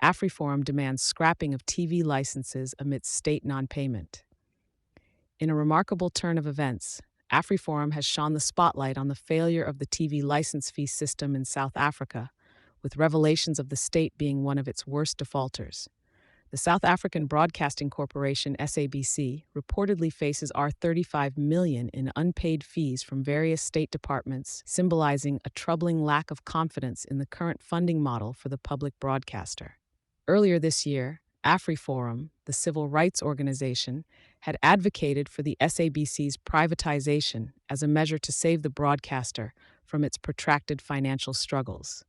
AfriForum demands scrapping of TV licenses amidst state non-payment. In a remarkable turn of events, AfriForum has shone the spotlight on the failure of the TV license fee system in South Africa, with revelations of the state being one of its worst defaulters. The South African Broadcasting Corporation, SABC, reportedly faces R35 million in unpaid fees from various state departments, symbolizing a troubling lack of confidence in the current funding model for the public broadcaster. Earlier this year, AfriForum, the civil rights organization, had advocated for the SABC's privatization as a measure to save the broadcaster from its protracted financial struggles.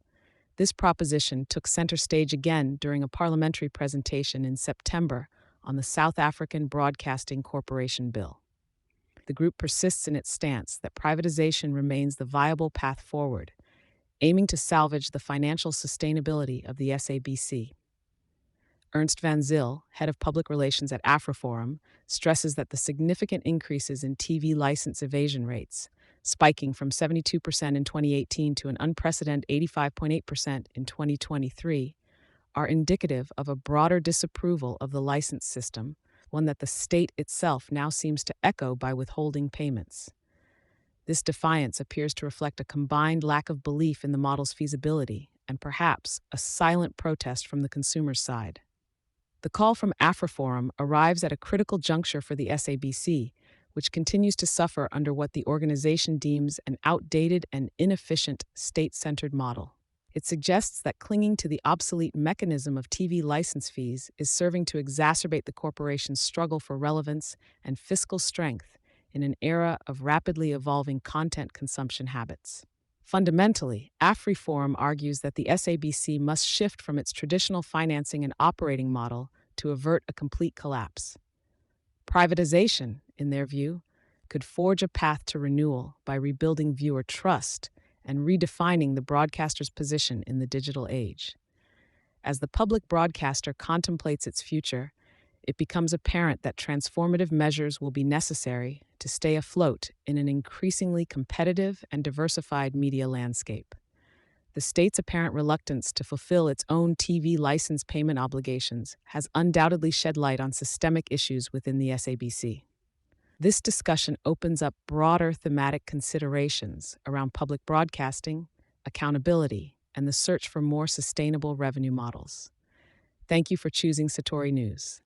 This proposition took center stage again during a parliamentary presentation in September on the South African Broadcasting Corporation Bill. The group persists in its stance that privatization remains the viable path forward, aiming to salvage the financial sustainability of the SABC. Ernst van Zyl, head of public relations at AfriForum, stresses that the significant increases in TV license evasion rates, spiking from 72% in 2018 to an unprecedented 85.8% in 2023, are indicative of a broader disapproval of the license system, one that the state itself now seems to echo by withholding payments. This defiance appears to reflect a combined lack of belief in the model's feasibility and perhaps a silent protest from the consumer's side. The call from AfriForum arrives at a critical juncture for the SABC, which continues to suffer under what the organization deems an outdated and inefficient state-centered model. It suggests that clinging to the obsolete mechanism of TV license fees is serving to exacerbate the corporation's struggle for relevance and fiscal strength in an era of rapidly evolving content consumption habits. Fundamentally, AfriForum argues that the SABC must shift from its traditional financing and operating model to avert a complete collapse. Privatization, in their view, could forge a path to renewal by rebuilding viewer trust and redefining the broadcaster's position in the digital age. As the public broadcaster contemplates its future, it becomes apparent that transformative measures will be necessary to stay afloat in an increasingly competitive and diversified media landscape. The state's apparent reluctance to fulfill its own TV license payment obligations has undoubtedly shed light on systemic issues within the SABC. This discussion opens up broader thematic considerations around public broadcasting, accountability, and the search for more sustainable revenue models. Thank you for choosing Satori News.